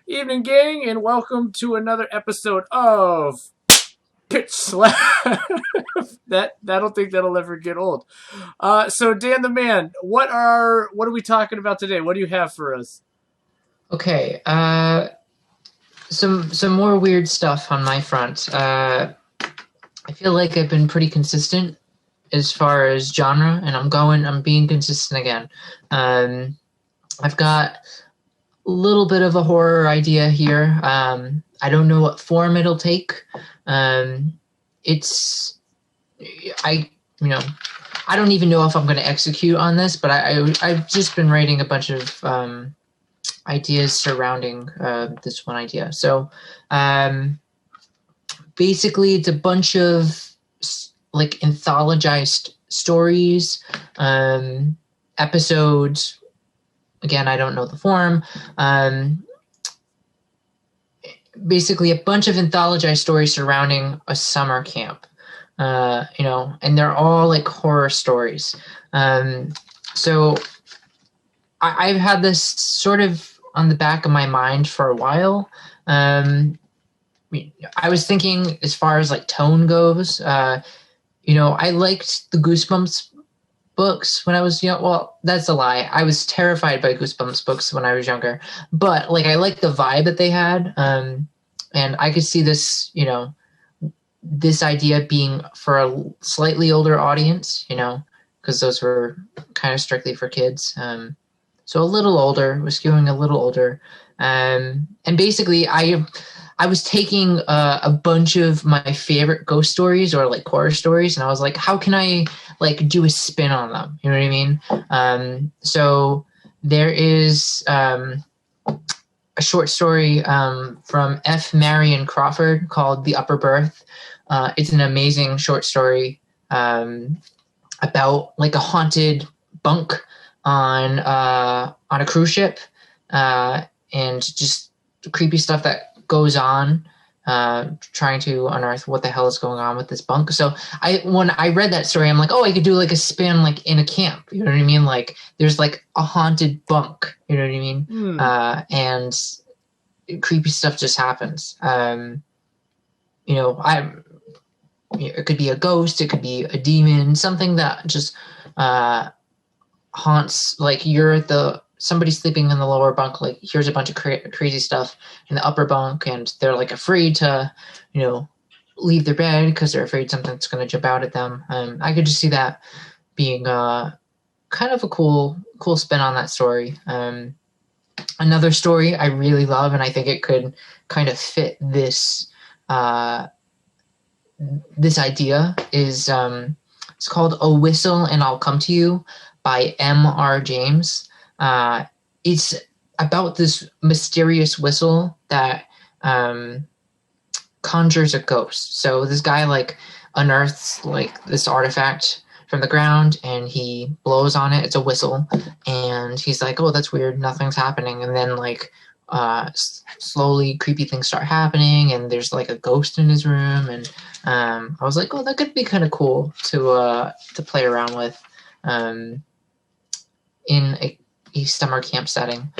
Evening, gang, and welcome to another episode of Pitch Slap. I don't think that'll ever get old. So Dan the man, what are we talking about today? What do you have for us? Okay, some more weird stuff on my front. I feel like I've been pretty consistent as far as genre, and I'm being consistent again. I've got a little bit of a horror idea here. I don't know what form it'll take. It's I you know I don't even know if I'm going to execute on this, but I've just been writing a bunch of ideas surrounding this one idea. So basically, it's a bunch of like anthologized stories, episodes. Again, I don't know the form. Basically, a bunch of anthologized stories surrounding a summer camp. And they're all like horror stories. So I've had this sort of on the back of my mind for a while. I was thinking as far as like tone goes, I liked the Goosebumps books when I was young. Well, that's a lie. I was terrified by Goosebumps books when I was younger, but like I liked the vibe that they had. And I could see this, this idea being for a slightly older audience, because those were kind of strictly for kids. So a little older, was skewing a little older. And basically I was taking a bunch of my favorite ghost stories or like horror stories, and I was like, how can I like do a spin on them? You know what I mean? So there is a short story from F. Marion Crawford called The Upper Berth. It's an amazing short story about like a haunted bunk on a cruise ship, and just creepy stuff that goes on, trying to unearth what the hell is going on with this bunk. So when I read that story, I'm like, oh, I could do like a spin like in a camp. You know what I mean? Like there's like a haunted bunk. You know what I mean? And creepy stuff just happens. It could be a ghost, it could be a demon, something that just haunts. Like somebody sleeping in the lower bunk, like here's a bunch of crazy stuff in the upper bunk, and they're like afraid to, leave their bed because they're afraid something's going to jump out at them. I could just see that being kind of a cool spin on that story. Another story I really love, and I think it could kind of fit this idea, is it's called A Whistle and I'll Come to You by M.R. James. It's about this mysterious whistle that conjures a ghost. So this guy like unearths like this artifact from the ground, and he blows on it. It's a whistle, and he's like, oh, that's weird, nothing's happening. And then like slowly creepy things start happening, and there's like a ghost in his room. And I was like, oh, that could be kind of cool to play around with in a summer camp setting.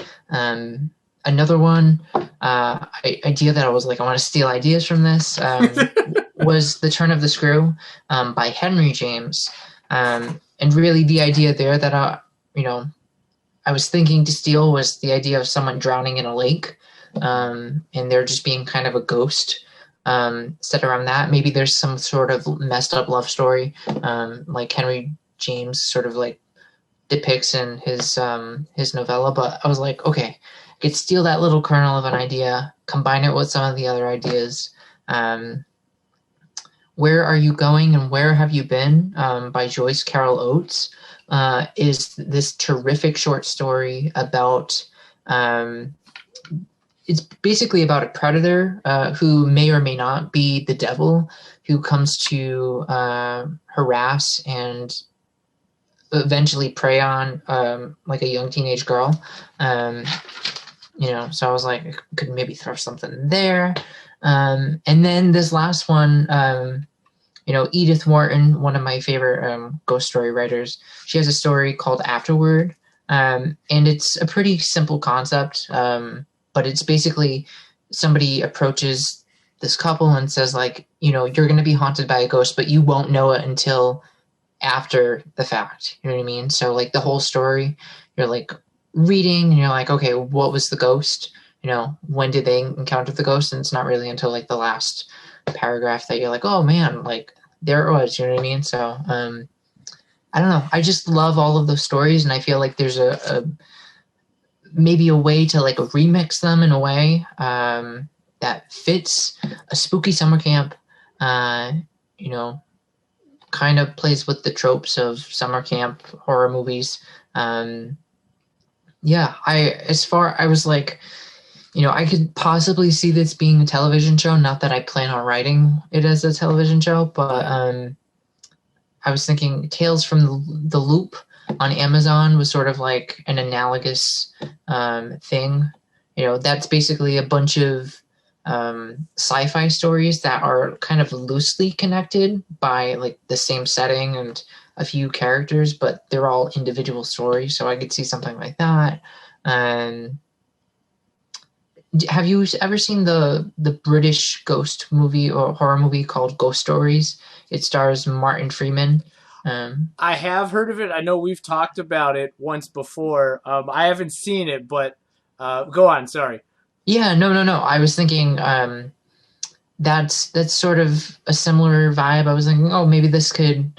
Another one idea that I was like, I want to steal ideas from this, was The Turn of the Screw by Henry James. And really the idea there that I was thinking to steal was the idea of someone drowning in a lake, and there just being kind of a ghost set around that. Maybe there's some sort of messed up love story, like Henry James sort of like depicts in his novella. But I was like, okay, I could steal that little kernel of an idea, combine it with some of the other ideas. Where Are You Going and Where Have You Been by Joyce Carol Oates is this terrific short story about it's basically about a predator who may or may not be the devil, who comes to harass and eventually prey on like a young teenage girl. So I was like, I could maybe throw something there. And then this last one, Edith Wharton, one of my favorite ghost story writers, she has a story called Afterward. And it's a pretty simple concept. but it's basically somebody approaches this couple and says, like, you're going to be haunted by a ghost, but you won't know it until after the fact. You know what I mean? So like the whole story, you're like reading and you're like, okay, what was the ghost? When did they encounter the ghost? And it's not really until like the last paragraph that you're like, oh man, like there it was. You know what I mean? So I don't know. I just love all of those stories, and I feel like there's a maybe a way to like remix them in a way that fits a spooky summer camp. You know, kind of plays with the tropes of summer camp horror movies. Yeah, I was like, I could possibly see this being a television show. Not that I plan on writing it as a television show, but I was thinking Tales from the Loop on Amazon was sort of like an analogous thing. That's basically a bunch of sci-fi stories that are kind of loosely connected by like the same setting and a few characters, but they're all individual stories. So I could see something like that. Have you ever seen the British ghost movie or horror movie called Ghost Stories? It stars Martin Freeman. I have heard of it. I know we've talked about it once before. I haven't seen it, but go on. Sorry. Yeah, no. I was thinking that's sort of a similar vibe. I was thinking, oh, maybe this could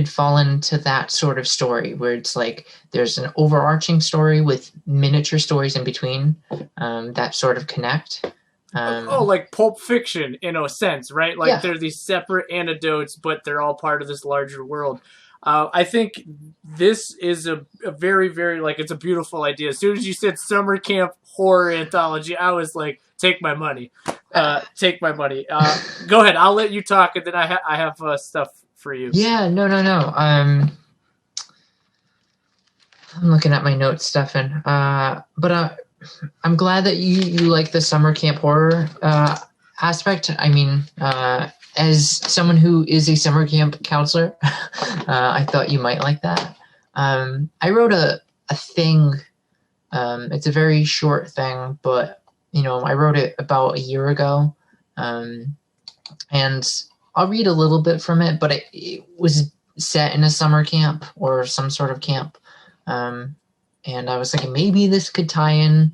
fall into that sort of story where it's like there's an overarching story with miniature stories in between that sort of connect. Like Pulp Fiction in a sense, right? Like Yeah. They're these separate anecdotes, but they're all part of this larger world. I think this is a very, very, like, it's a beautiful idea. As soon as you said summer camp horror anthology, I was like, take my money. Take my money. Go ahead. I'll let you talk, and then I have stuff for you. Yeah, no. I'm looking at my notes, Stefan. But I'm glad that you like the summer camp horror aspect. I mean, as someone who is a summer camp counselor, I thought you might like that. I wrote a thing. It's a very short thing, but I wrote it about a year ago, and I'll read a little bit from it. But it was set in a summer camp or some sort of camp, and I was thinking maybe this could tie in.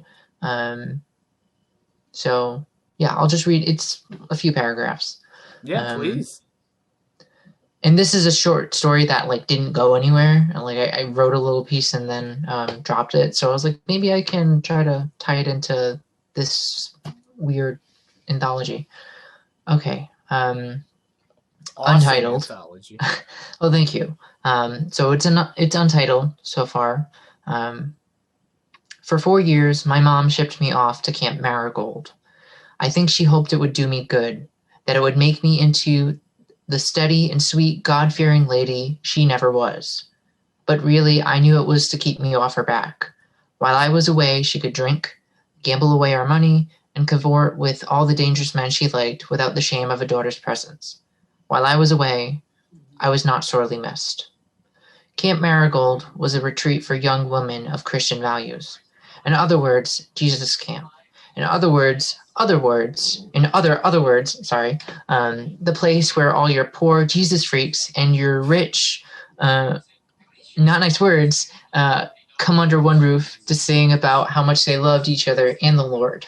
So yeah, I'll just read. It's a few paragraphs. Yeah, please. And this is a short story that like didn't go anywhere. And like I wrote a little piece and then dropped it. So I was like, maybe I can try to tie it into this weird anthology. Okay. Awesome Untitled. Anthology. Well, thank you. So it's untitled so far. For 4 years, my mom shipped me off to Camp Marigold. I think she hoped it would do me good, that it would make me into the steady and sweet, God-fearing lady she never was. But really, I knew it was to keep me off her back. While I was away, she could drink, gamble away our money, and cavort with all the dangerous men she liked without the shame of a daughter's presence. While I was away, I was not sorely missed. Camp Marigold was a retreat for young women of Christian values. In other words, Jesus Camp. In other words, the place where all your poor Jesus freaks and your rich, not nice words, come under one roof to sing about how much they loved each other and the Lord.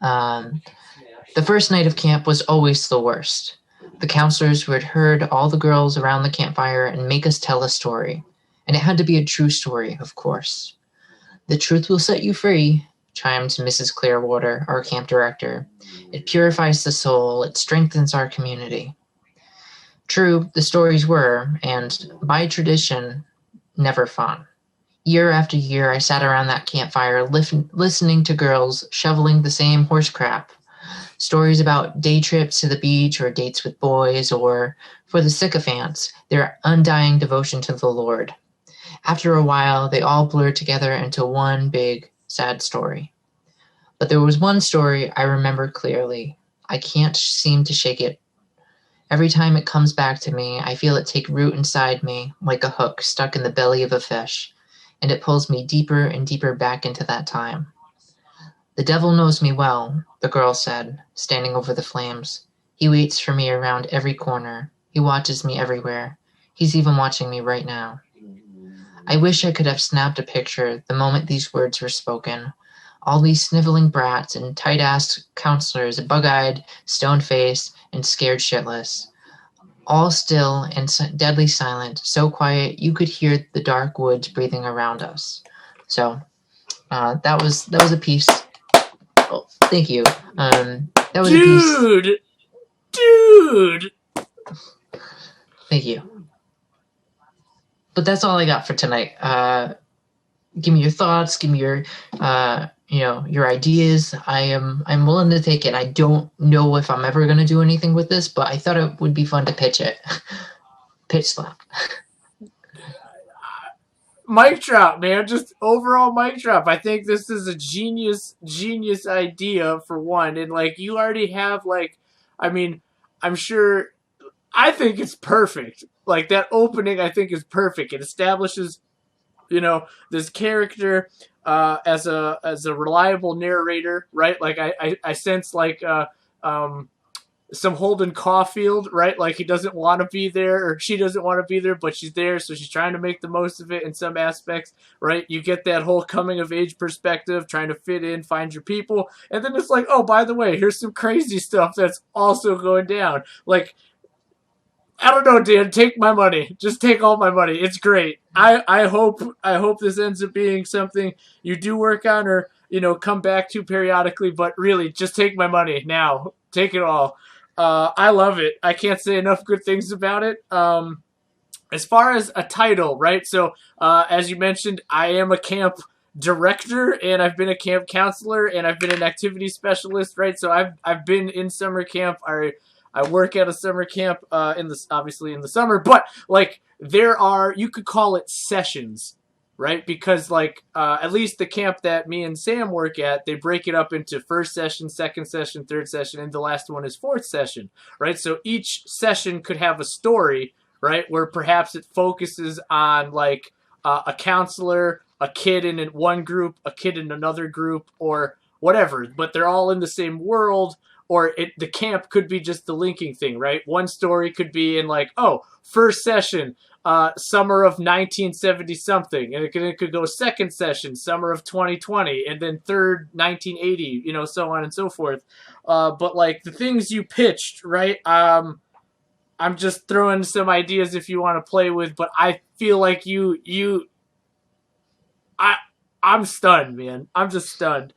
The first night of camp was always the worst. The counselors who had heard all the girls around the campfire and make us tell a story. And it had to be a true story, of course. The truth will set you free, chimed Mrs. Clearwater, our camp director. It purifies the soul. It strengthens our community. True, the stories were, and by tradition, never fun. Year after year, I sat around that campfire listening to girls shoveling the same horse crap. Stories about day trips to the beach or dates with boys, or, for the sycophants, their undying devotion to the Lord. After a while, they all blurred together into one big, sad story. But there was one story I remember clearly. I can't seem to shake it. Every time it comes back to me, I feel it take root inside me, like a hook stuck in the belly of a fish, and it pulls me deeper and deeper back into that time. "The devil knows me well," the girl said, standing over the flames. "He waits for me around every corner. He watches me everywhere. He's even watching me right now." I wish I could have snapped a picture the moment these words were spoken. All these sniveling brats and tight-assed counselors, bug-eyed, stone-faced, and scared shitless. All still and deadly silent, so quiet you could hear the dark woods breathing around us. So that was a piece. Oh, thank you. That was a piece. Dude. Thank you. But that's all I got for tonight. Give me your thoughts. Give me your your ideas. I'm willing to take it. I don't know if I'm ever going to do anything with this, but I thought it would be fun to pitch it. Pitch slap. Mic drop, man. Just overall mic drop. I think this is a genius idea for one. And like you already have I'm sure I think it's perfect. Like that opening I think is perfect. It establishes this character as a reliable narrator, right? Like I sense some Holden Caulfield, right? Like he doesn't want to be there or she doesn't want to be there, but she's there, so she's trying to make the most of it in some aspects, right? You get that whole coming of age perspective, trying to fit in, find your people, and then it's like, oh, by the way, here's some crazy stuff that's also going down. Like, I don't know, Dan. Take my money. Just take all my money. It's great. I hope this ends up being something you do work on or come back to periodically. But really, just take my money now. Take it all. I love it. I can't say enough good things about it. As far as a title, right? So as you mentioned, I am a camp director and I've been a camp counselor and I've been an activity specialist, right? So I've been in summer camp. I work at a summer camp obviously in the summer, but like you could call it sessions, right? Because at least the camp that me and Sam work at, they break it up into first session, second session, third session, and the last one is fourth session, right? So each session could have a story, right? Where perhaps it focuses on a counselor, a kid in one group, a kid in another group, or whatever, but they're all in the same world. Or the camp could be just the linking thing, right? One story could be in first session, summer of 1970 something, and it could go second session, summer of 2020, and then third 1980, so on and so forth. But like the things you pitched, right? I'm just throwing some ideas if you want to play with, but I feel like I'm stunned, man. I'm just stunned.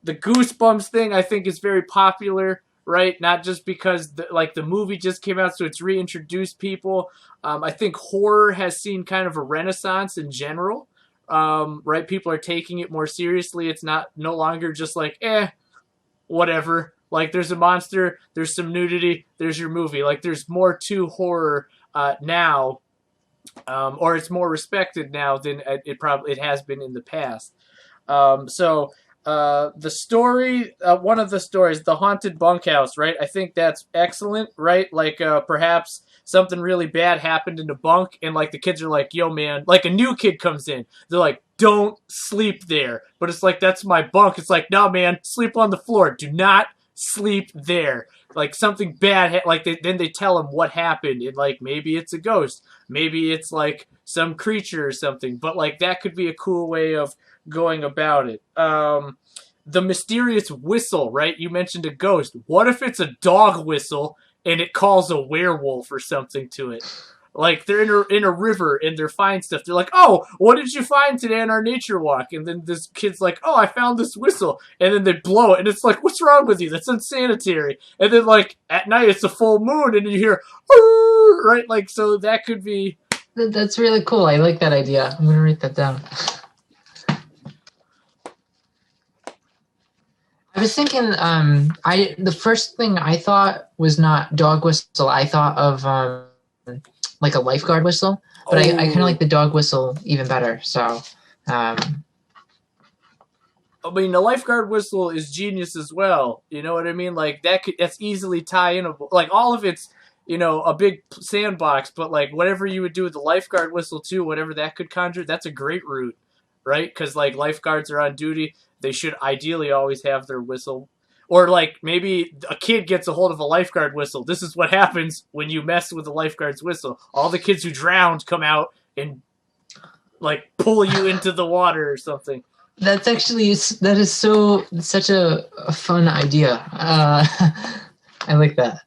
The Goosebumps thing I think is very popular, right? Not just because the movie just came out, so it's reintroduced people. I think horror has seen kind of a renaissance in general, right? People are taking it more seriously. It's no longer just whatever. Like there's a monster, there's some nudity, there's your movie. Like there's more to horror now, or it's more respected now than it has been in the past. The story, one of the stories, The Haunted Bunkhouse, right? I think that's excellent, right? Perhaps something really bad happened in the bunk and the kids are like, yo man, a new kid comes in. They're like, don't sleep there. But it's like, that's my bunk. It's like, no man, sleep on the floor. Do not sleep there. Something bad, then they tell him what happened and maybe it's a ghost. Maybe it's some creature or something. But that could be a cool way of going about it. The mysterious whistle, right? You mentioned a ghost. What if it's a dog whistle and it calls a werewolf or something to it? They're in a river and they're finding stuff. They're like, oh, what did you find today on our nature walk? And then this kid's like, oh, I found this whistle. And then they blow it and it's like, what's wrong with you? That's unsanitary. And then at night it's a full moon and you hear, right? So that could be. That's really cool. I like that idea. I'm going to write that down. I was thinking, the first thing I thought was not dog whistle. I thought of a lifeguard whistle, but I kind of like the dog whistle even better. So, I mean, the lifeguard whistle is genius as well. You know what I mean? That's easily tie in. All of it's, a big sandbox, but whatever you would do with the lifeguard whistle too, whatever that could conjure, that's a great route. right? Because like lifeguards are on duty, they should ideally always have their whistle. Or like maybe a kid gets a hold of a lifeguard whistle. This is what happens when you mess with a lifeguard's whistle. All the kids who drowned come out and like pull you into the water or something. That's actually that is such a fun idea. I like that.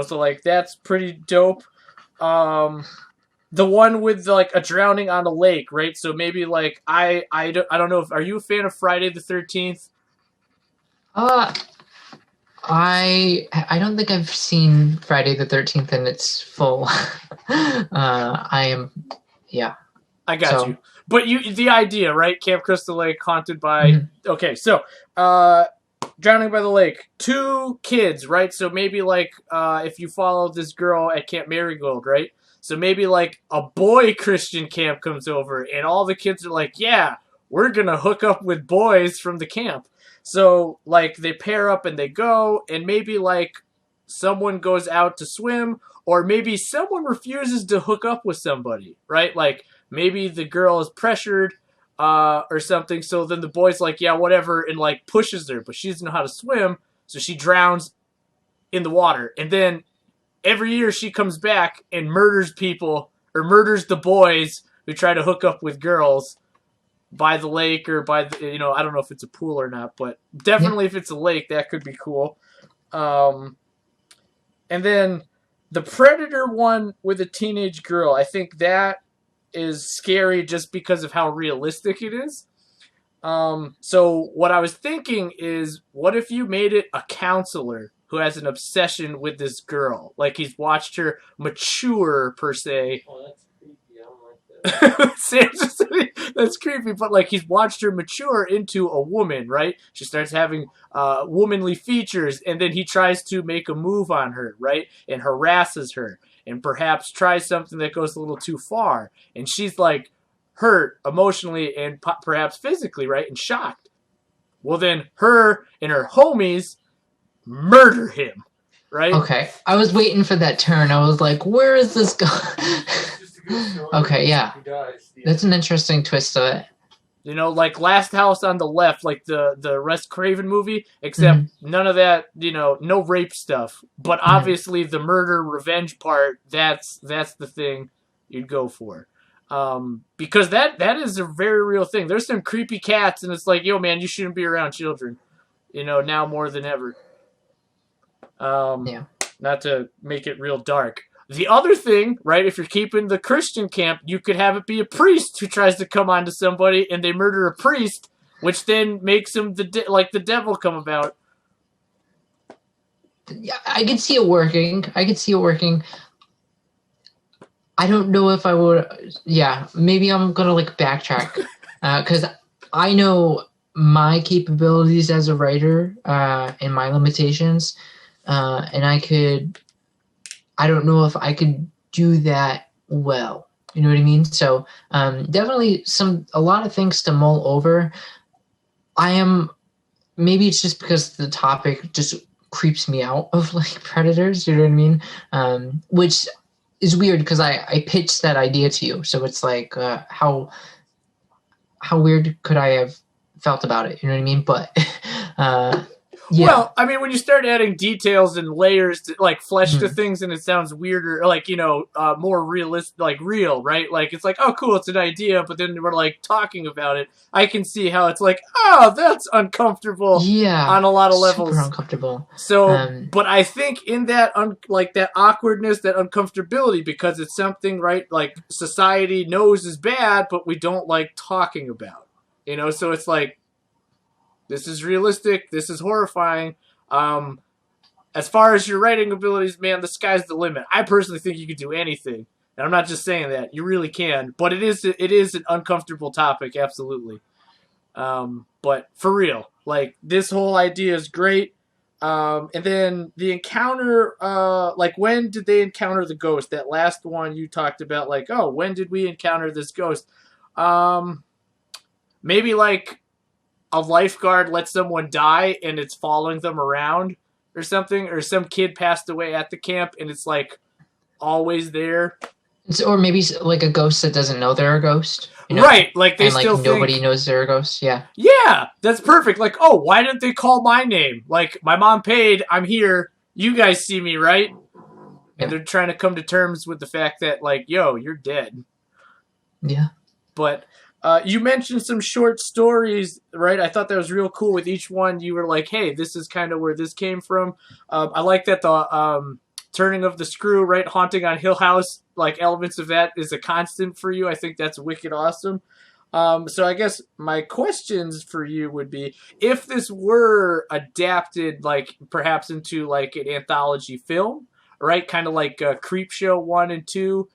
So like that's pretty dope. The one with like a drowning on a lake, right? So maybe like I don't know if are you a fan of Friday the 13th? I don't think I've seen Friday the 13th in its full. I am, yeah. I got you. But the idea, right? Camp Crystal Lake haunted by. Mm-hmm. Okay, so drowning by the lake, 2 kids, right? So maybe like if you follow this girl at Camp Marigold, right? So maybe like a boy Christian camp comes over, and all the kids are like, "Yeah, we're gonna hook up with boys from the camp." So like they pair up and they go, and maybe like someone goes out to swim, or maybe someone refuses to hook up with somebody, right? Like maybe the girl is pressured or something, so then the boy's like, yeah, whatever, and like pushes her, but she doesn't know how to swim, so she drowns in the water. And then every year she comes back and murders people, or murders the boys who try to hook up with girls by the lake, or by the, I don't know if it's a pool or not, but definitely if it's a lake, that could be cool. And then the Predator one with a teenage girl, I think that is scary just because of how realistic it is. So what I was thinking is, what if you made it a counselor who has an obsession with this girl? Like he's watched her mature, per se. Oh, that's creepy. I don't like that. That's creepy, but like he's watched her mature into a woman, right? She starts having womanly features, and then he tries to make a move on her, right? And harasses her, and perhaps tries something that goes a little too far. And she's like hurt emotionally and perhaps physically, right? And shocked. Well, then her and her homies murder him, right? Okay, I was waiting for that turn. I was like, where is this going? Okay, yeah. That's an interesting twist of it. Like Last House on the Left, like the Wes Craven movie, except none of that, no rape stuff. But obviously the murder revenge part, that's the thing you'd go for. Because that is a very real thing. There's some creepy cats, and it's like, yo, man, you shouldn't be around children, now more than ever. Not to make it real dark. The other thing, right, if you're keeping the Christian camp, you could have it be a priest who tries to come onto somebody, and they murder a priest, which then makes him the devil come about. Yeah, I could see it working. I don't know if I would. Yeah, maybe I'm gonna backtrack because I know my capabilities as a writer and my limitations, and I don't know if I could do that well. You know what I mean? So definitely a lot of things to mull over. Maybe it's just because the topic just creeps me out of predators. You know what I mean? Which is weird because I pitched that idea to you. So it's like how weird could I have felt about it? You know what I mean? But yeah. Well, I mean, when you start adding details and layers to flesh to things, and it sounds weirder, more realistic, real, right? Like it's like, oh, cool, it's an idea, but then we're talking about it. I can see how it's like, oh, that's uncomfortable. Yeah, on a lot of levels, super uncomfortable. So, but I think in that that awkwardness, that uncomfortability, because it's something, right? Like society knows is bad, but we don't like talking about. So it's like, this is realistic. This is horrifying. As far as your writing abilities, man, the sky's the limit. I personally think you could do anything, and I'm not just saying that. You really can. But it is an uncomfortable topic, absolutely. But for real, this whole idea is great. And then the encounter, when did they encounter the ghost? That last one you talked about, when did we encounter this ghost? Maybe a lifeguard let someone die and it's following them around or something, or some kid passed away at the camp and it's always there. Or maybe like a ghost that doesn't know they're a ghost, Right, like they and like still nobody think, knows they're a ghost. Yeah, yeah, that's perfect. Like, oh, why didn't they call my name? Like, my mom paid, I'm here, you guys see me, right? And yeah, they're trying to come to terms with the fact that, like, yo, you're dead. yeah. But you mentioned some short stories, right? I thought that was real cool. With each one, you were like, hey, this is kind of where this came from. I like that the turning of the screw, right? Haunting on Hill House, like elements of that is a constant for you. I think that's wicked awesome. So I guess my questions for you would be, if this were adapted, like perhaps into like an anthology film, right? Kind of like Creepshow 1 and 2,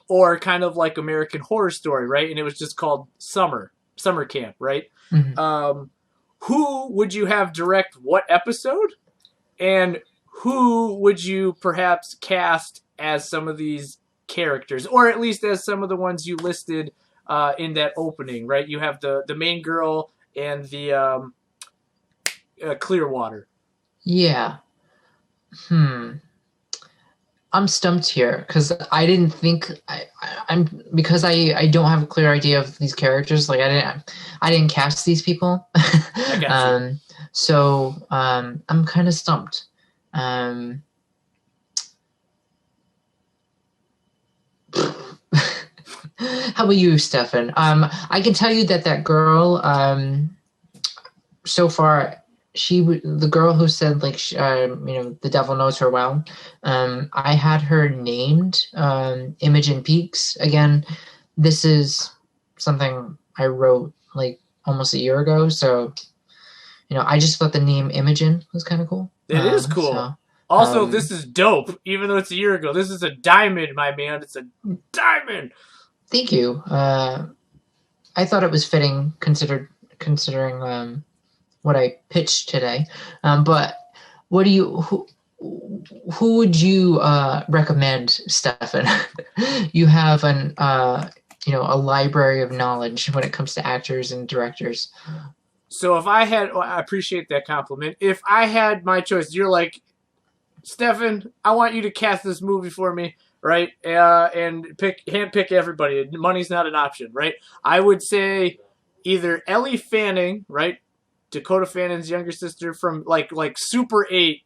or kind of like American Horror Story, right? And it was just called Summer Camp, right? Mhm. Who would you have direct what episode? And who would you perhaps cast as some of these characters, or at least as some of the ones you listed in that opening, right? You have the main girl and the Clearwater. Yeah. Hmm. I'm stumped here because I didn't think I'm because I don't have a clear idea of these characters. Like I didn't cast these people. I got you. I'm kind of stumped. Um, how about you, Stefan? I can tell you that girl. So far, the girl who said like the devil knows her well. I had her named Imogen Peaks. Again, this is something I wrote like almost a year ago, so I just thought the name Imogen was kind of cool. It is cool. So, Also, this is dope. Even though it's a year ago, this is a diamond, my man. It's a diamond. Thank you. I thought it was fitting considering what I pitched today. But what do you who would you recommend, Stefan? You have a library of knowledge when it comes to actors and directors. So if I had, I appreciate that compliment. If I had my choice, you're like, Stefan, I want you to cast this movie for me, right? And handpick everybody. Money's not an option, right? I would say either Ellie Fanning, right? Dakota Fanning's younger sister from like Super 8.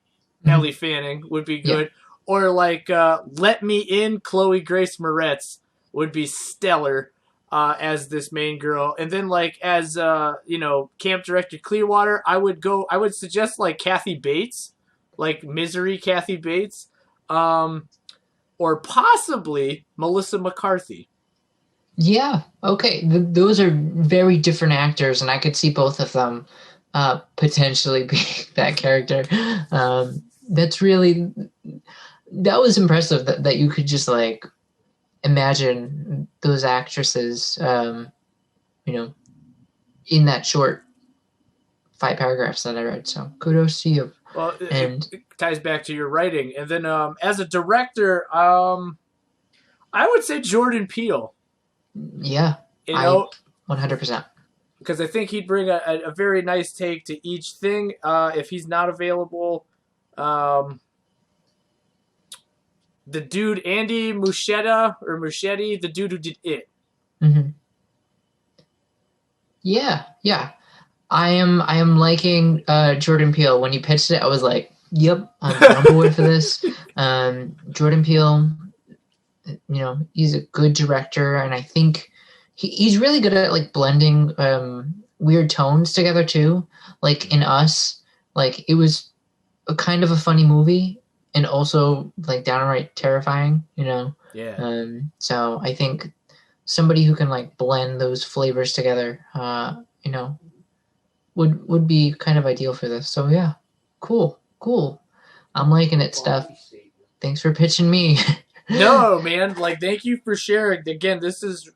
Ellie Fanning would be good. Yeah. Or like Let Me In, Chloe Grace Moretz would be stellar as this main girl. And then like as camp director Clearwater, I would suggest like Kathy Bates, like Misery Kathy Bates, or possibly Melissa McCarthy. Yeah, okay. Those are very different actors, and I could see both of them potentially being that character. That was impressive that you could just like imagine those actresses, in that short 5 paragraphs that I read. So kudos to you. Well, it ties back to your writing. And then as a director, I would say Jordan Peele. Yeah, 100%. Because I think he'd bring a very nice take to each thing. If he's not available, the dude Andy Muschietti, the dude who did It. Mm-hmm. Yeah. I am liking Jordan Peele. When you pitched it, I was like, "Yep, I'm on board for this." Jordan Peele, he's a good director, and I think he's really good at like blending weird tones together too. Like in Us, like it was a kind of a funny movie and also like downright terrifying. Yeah. So I think somebody who can like blend those flavors together, would be kind of ideal for this. So yeah, cool. I'm liking it, Steph. Thanks for pitching me. No, man. Like, thank you for sharing. Again, this is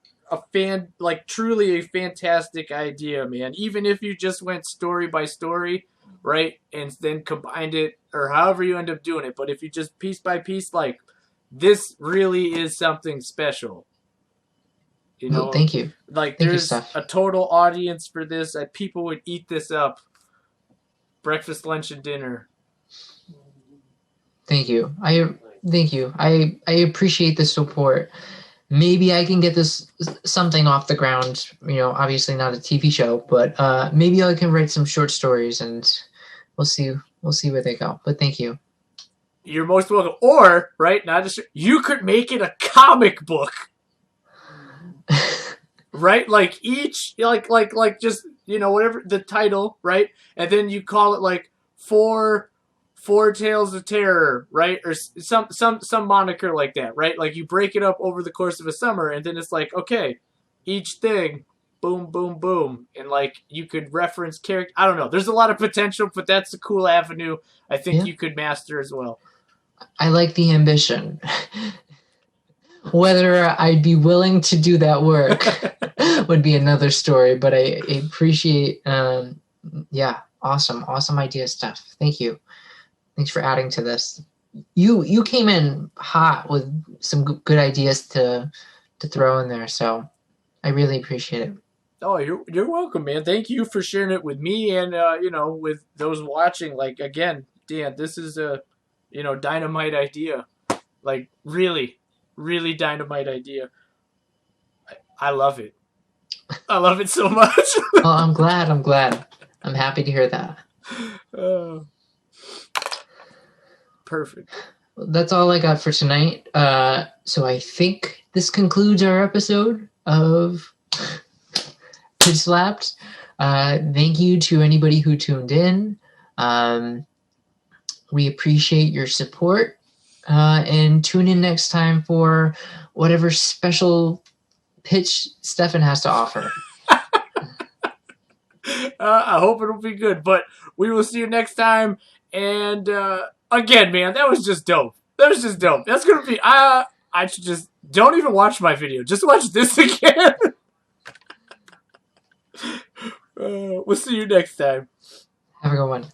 truly a fantastic idea, man. Even if you just went story by story, right, and then combined it, or however you end up doing it. But if you just piece by piece, like, this really is something special. Thank you. Like, there's a total audience for this. That people would eat this up. Breakfast, lunch, and dinner. Thank you. I Thank you. I appreciate the support. Maybe I can get this something off the ground. Obviously not a TV show, but maybe I can write some short stories, and we'll see where they go. But thank you. You're most welcome. Or, right, not just you could make it a comic book. Right? Like each like just whatever the title, right? And then you call it like four Tales of Terror, right? Or some moniker like that, right? Like you break it up over the course of a summer, and then it's like, okay, each thing, boom, boom, boom, and like you could reference character. I don't know. There's a lot of potential, but that's a cool avenue I think you could master as well. I like the ambition. Whether I'd be willing to do that work would be another story, but I appreciate, awesome idea stuff. Thank you. Thanks for adding to this. You came in hot with some good ideas to throw in there, so I really appreciate it. Oh, you're welcome, man. Thank you for sharing it with me and with those watching. Like again, Dan, this is a dynamite idea. Like really, really dynamite idea. I love it. I love it so much. Well, I'm glad. I'm happy to hear that. Perfect. That's all I got for tonight. So I think this concludes our episode of Pitch Slapped. Thank you to anybody who tuned in. We appreciate your support. And tune in next time for whatever special pitch Stefan has to offer. I hope it'll be good, but we will see you next time. And again, man, that was just dope. That's gonna be. I should just don't even watch my video. Just watch this again. We'll see you next time. Have a good one.